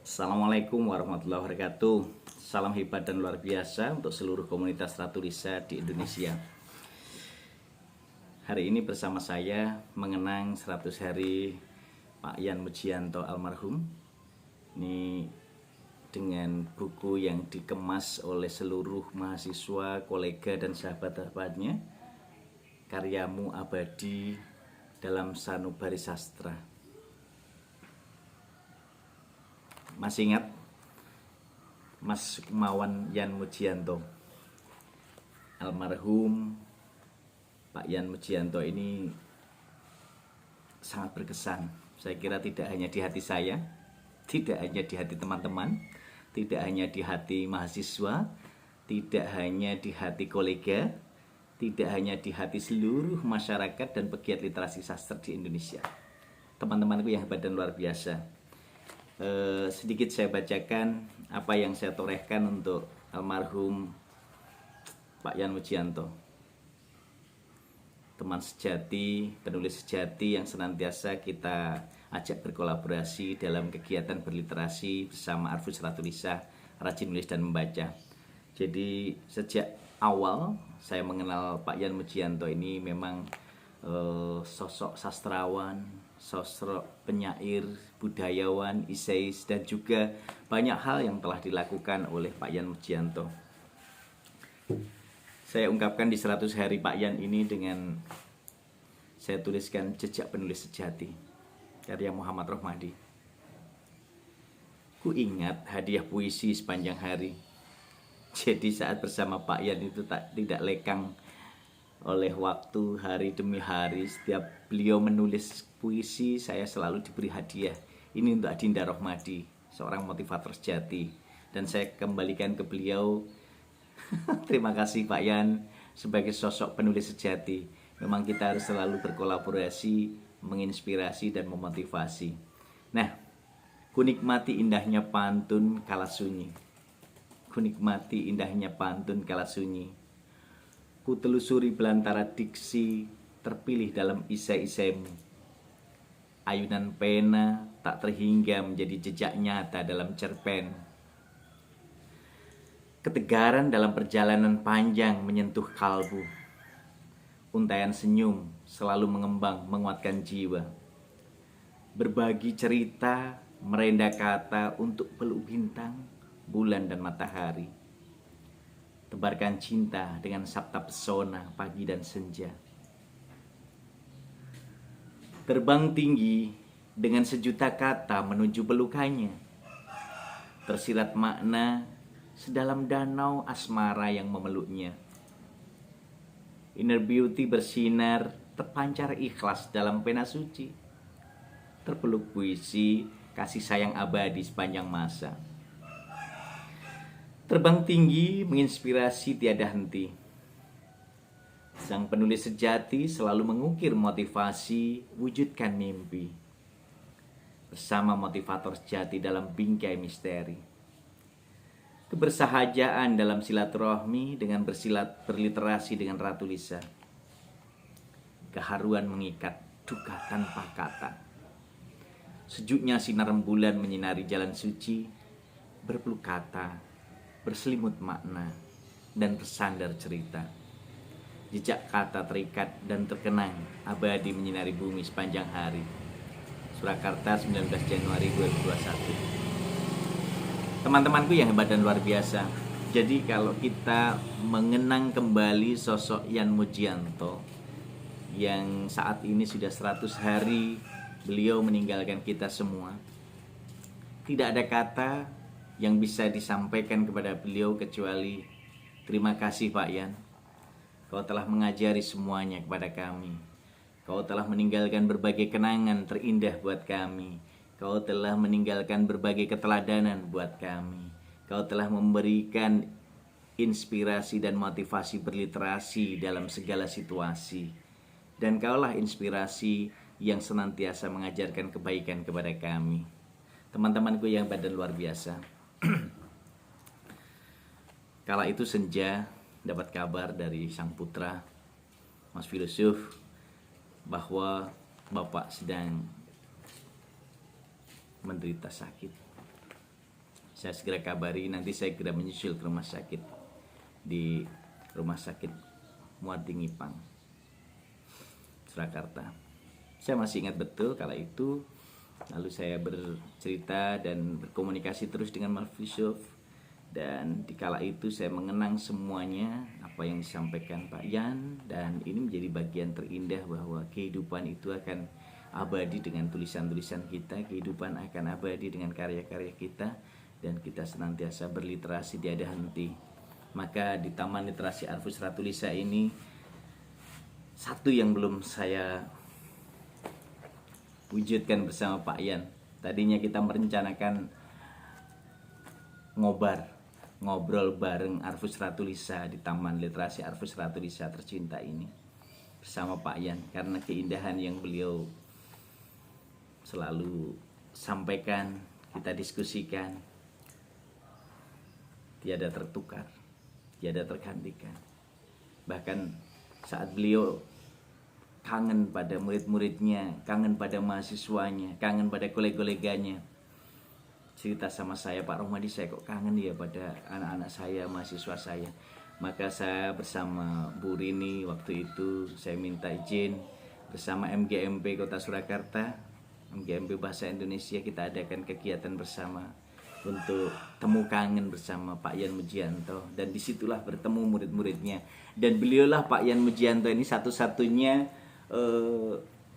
Assalamualaikum warahmatullahi wabarakatuh. Salam hebat dan luar biasa untuk seluruh komunitas Ratu Lisa di Indonesia. Hari ini bersama saya mengenang 100 hari Pak Yan Mujianto almarhum. Ini dengan buku yang dikemas oleh seluruh mahasiswa, kolega dan sahabat-sahabatnya. Karyamu abadi dalam sanubari sastra. Masih ingat Mas Sukmawan Yan Mujianto? Almarhum Pak Yan Mujianto ini sangat berkesan. Saya kira tidak hanya di hati saya, tidak hanya di hati teman-teman, tidak hanya di hati mahasiswa, tidak hanya di hati kolega, tidak hanya di hati seluruh masyarakat dan pegiat literasi sastra di Indonesia. Teman-temanku yang hebat dan luar biasa. Sedikit saya bacakan apa yang saya torehkan untuk almarhum Pak Yan Mujianto, teman sejati, penulis sejati yang senantiasa kita ajak berkolaborasi dalam kegiatan berliterasi bersama Arfus Ratu Lisa, rajin menulis dan membaca. Jadi sejak awal saya mengenal Pak Yan Mujianto ini memang sosok sastrawan, sosok penyair, budayawan, esais, dan juga banyak hal yang telah dilakukan oleh Pak Yan Mujianto. Saya ungkapkan di 100 hari Pak Yan ini dengan saya tuliskan jejak penulis sejati karya Muhammad Rohmadi. Ku ingat hadiah puisi sepanjang hari. Jadi saat bersama Pak Yan itu tidak lekang oleh waktu, hari demi hari. Setiap beliau menulis puisi, saya selalu diberi hadiah. Ini untuk Adinda Rohmadi, seorang motivator sejati. Dan saya kembalikan ke beliau. Terima kasih Pak Yan sebagai sosok penulis sejati. Memang kita harus selalu berkolaborasi, menginspirasi dan memotivasi. Nah, ku nikmati indahnya pantun kala sunyi. Ku nikmati indahnya pantun kala sunyi. Ku telusuri belantara diksi terpilih dalam isai-isaimu. Ayunan pena tak terhingga menjadi jejak nyata dalam cerpen. Ketegaran dalam perjalanan panjang menyentuh kalbu. Untaian senyum selalu mengembang menguatkan jiwa. Berbagi cerita, merendah kata untuk peluk bintang, bulan dan matahari. Tebarkan cinta dengan sabta pesona pagi dan senja. Terbang tinggi dengan sejuta kata menuju pelukannya. Tersirat makna sedalam danau asmara yang memeluknya. Inner beauty bersinar, terpancar ikhlas dalam pena suci. Terpeluk puisi, kasih sayang abadi sepanjang masa. Terbang tinggi menginspirasi tiada henti. Sang penulis sejati selalu mengukir motivasi, wujudkan mimpi. Bersama motivator sejati dalam bingkai misteri. Kebersahajaan dalam silaturahmi dengan berliterasi dengan Ratu Lisa. Keharuan mengikat duka tanpa kata. Sejuknya sinar rembulan menyinari jalan suci, berpeluk kata, berselimut makna, dan bersandar cerita. Jejak kata terikat dan terkenang, abadi menyinari bumi sepanjang hari. Surakarta 19 Januari 2021. Teman-temanku yang hebat dan luar biasa. Jadi kalau kita mengenang kembali sosok Yan Mujianto yang saat ini sudah 100 hari beliau meninggalkan kita semua, tidak ada kata yang bisa disampaikan kepada beliau kecuali terima kasih Pak Yan. Kau telah mengajari semuanya kepada kami. Kau telah meninggalkan berbagai kenangan terindah buat kami. Kau telah meninggalkan berbagai keteladanan buat kami. Kau telah memberikan inspirasi dan motivasi berliterasi dalam segala situasi. Dan kaulah inspirasi yang senantiasa mengajarkan kebaikan kepada kami. Teman-temanku yang hebat dan luar biasa. Kala itu senja dapat kabar dari sang putra Mas Filosof bahwa bapak sedang menderita sakit. Saya segera kabari, nanti saya segera menyusul ke rumah sakit, di rumah sakit Muardi Ngipang, Surakarta. Saya masih ingat betul kala itu. Lalu saya bercerita dan berkomunikasi terus dengan Mas Yusuf. Dan di kala itu saya mengenang semuanya apa yang disampaikan Pak Yan. Dan ini menjadi bagian terindah bahwa kehidupan itu akan abadi dengan tulisan-tulisan kita. Kehidupan akan abadi dengan karya-karya kita. Dan kita senantiasa berliterasi tiada henti. Maka di Taman Literasi Arfus Ratulisa ini, satu yang belum saya wujudkan bersama Pak Yan. Tadinya kita merencanakan ngobrol bareng Arfus Ratulisa di Taman Literasi Arfus Ratulisa tercinta ini bersama Pak Yan, karena keindahan yang beliau selalu sampaikan, kita diskusikan, tiada tertukar, tiada tergantikan. Bahkan saat beliau kangen pada murid-muridnya, kangen pada mahasiswanya, kangen pada kolega-koleganya, cerita sama saya, Pak Rohmadi, saya kok kangen ya pada anak-anak saya, mahasiswa saya. Maka saya bersama Bu Rini waktu itu, saya minta izin bersama MGMP Kota Surakarta, MGMP Bahasa Indonesia, kita adakan kegiatan bersama untuk temu kangen bersama Pak Yan Mujianto. Dan disitulah bertemu murid-muridnya. Dan beliaulah Pak Yan Mujianto ini satu-satunya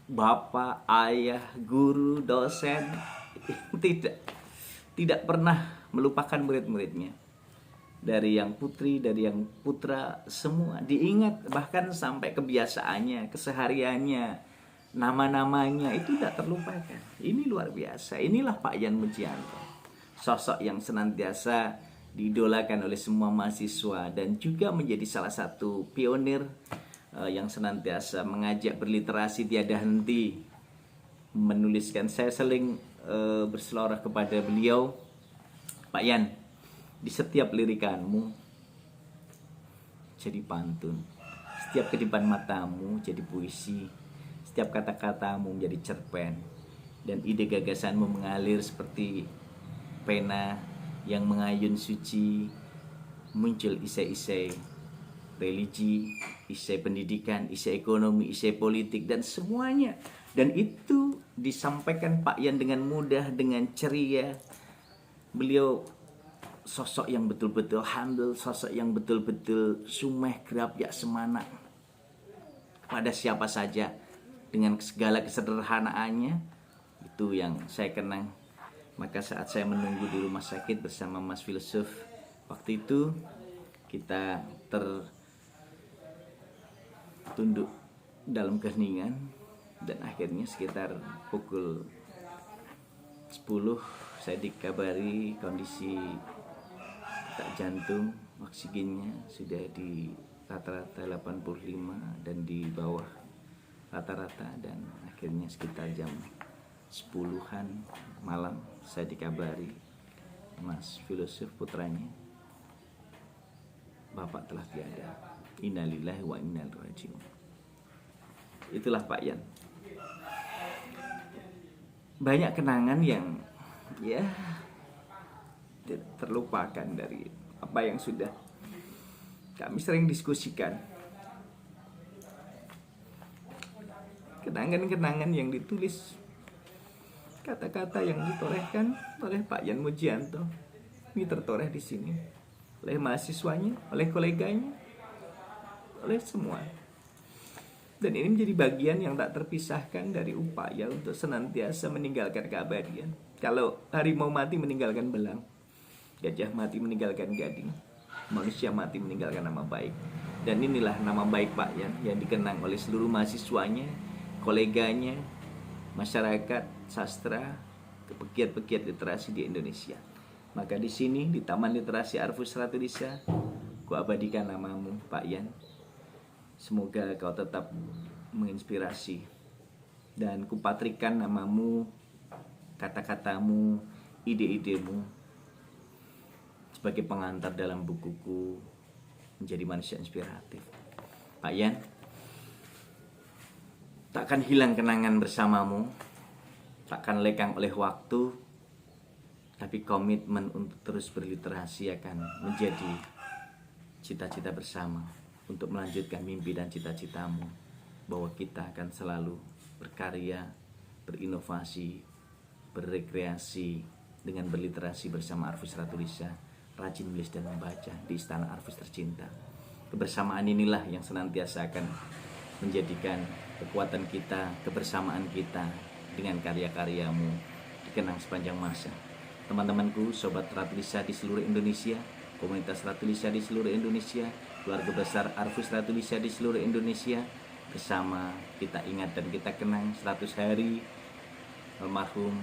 bapak, ayah, guru, dosen tidak pernah melupakan murid-muridnya. Dari yang putri, dari yang putra, semua diingat. Bahkan sampai kebiasaannya, kesehariannya, nama-namanya itu tidak terlupakan. Ini luar biasa. Inilah Pak Yan Mujianto, sosok yang senantiasa diidolakan oleh semua mahasiswa dan juga menjadi salah satu pionir yang senantiasa mengajak berliterasi tiada henti, menuliskan. Saya sering berseloroh kepada beliau, Pak Yan, di setiap lirikanmu jadi pantun, setiap kedipan matamu jadi puisi, setiap kata-katamu menjadi cerpen, dan ide gagasanmu mengalir seperti pena yang mengayun suci. Muncul isai-isai religi, isai pendidikan, isai ekonomi, isai politik, dan semuanya. Dan itu disampaikan Pak Yan dengan mudah, dengan ceria. Beliau sosok yang betul-betul humble, sosok yang betul-betul sumeh gerap yak semana pada siapa saja, dengan segala kesederhanaannya. Itu yang saya kenang. Maka saat saya menunggu di rumah sakit bersama Mas Filsuf, waktu itu kita tertunduk dalam keheningan. Dan akhirnya sekitar pukul 10 saya dikabari kondisi detak jantung, oksigennya sudah di rata-rata 85 dan di bawah rata-rata. Dan akhirnya sekitar jam 10-an malam saya dikabari Mas Filsuf, putranya, Bapak telah tiada. Innalillahi wa inna ilaihi raji'un. Itulah Pak Yan. Banyak kenangan yang ya tidak terlupakan dari apa yang sudah kami sering diskusikan. Kenangan-kenangan yang ditulis, kata-kata yang ditorehkan oleh Pak Yan Mujianto ini tertoreh di sini oleh mahasiswanya, oleh koleganya, oleh semua. Dan ini menjadi bagian yang tak terpisahkan dari upaya untuk senantiasa meninggalkan keabadian. Kalau harimau mati meninggalkan belang, gajah mati meninggalkan gading, manusia mati meninggalkan nama baik. Dan inilah nama baik Pak Yan yang dikenang oleh seluruh mahasiswanya, koleganya, masyarakat, sastra, pegiat-pegiat literasi di Indonesia. Maka di sini di Taman Literasi Arfus Ratulisa, ku abadikan namamu Pak Yan. Semoga kau tetap menginspirasi, dan kupatrikan namamu, kata-katamu, ide-idemu sebagai pengantar dalam bukuku menjadi manusia inspiratif. Pak Yan, takkan hilang kenangan bersamamu, takkan lekang oleh waktu, tapi komitmen untuk terus berliterasi akan menjadi cita-cita bersama untuk melanjutkan mimpi dan cita-citamu, bahwa kita akan selalu berkarya, berinovasi, berrekreasi dengan berliterasi bersama Arfus Ratulisa, rajin menulis dan membaca di Istana Arfus tercinta. Kebersamaan inilah yang senantiasa akan menjadikan kekuatan kita, kebersamaan kita dengan karya-karyamu dikenang sepanjang masa. Teman-temanku, sobat Ratulisa di seluruh Indonesia, komunitas Ratulisa di seluruh Indonesia, keluarga besar Arfus Ratulisa di seluruh Indonesia, bersama kita ingat dan kita kenang 100 hari almarhum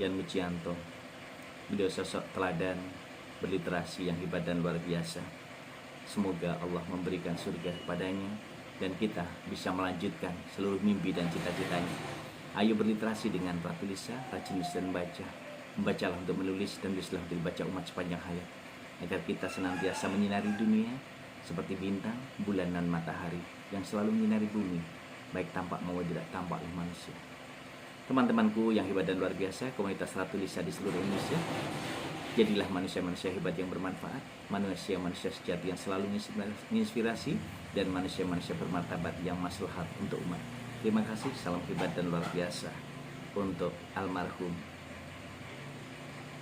Yan Mujianto. Beliau sosok teladan berliterasi yang hebat dan luar biasa. Semoga Allah memberikan surga kepadanya dan kita bisa melanjutkan seluruh mimpi dan cita-citanya. Ayo berliterasi dengan Ratulisa, rajin menulis dan membaca. Membacalah untuk menulis dan menulislah untuk dibaca umat sepanjang hayat, agar kita senantiasa menyinari dunia seperti bintang, bulan, dan matahari yang selalu menyinari bumi, baik tampak maupun tidak tampak oleh manusia. Teman-temanku yang hebat dan luar biasa, komunitas Ratulisa di seluruh Indonesia, jadilah manusia-manusia hebat yang bermanfaat, manusia-manusia sejati yang selalu menginspirasi, dan manusia-manusia bermartabat yang maslahat untuk umat. Terima kasih, salam hebat dan luar biasa untuk almarhum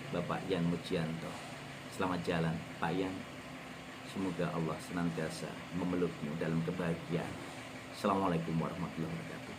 Bapak Yan Mujianto. Selamat jalan Pak Yan, semoga Allah senantiasa memelukmu dalam kebahagiaan. Assalamualaikum warahmatullahi wabarakatuh.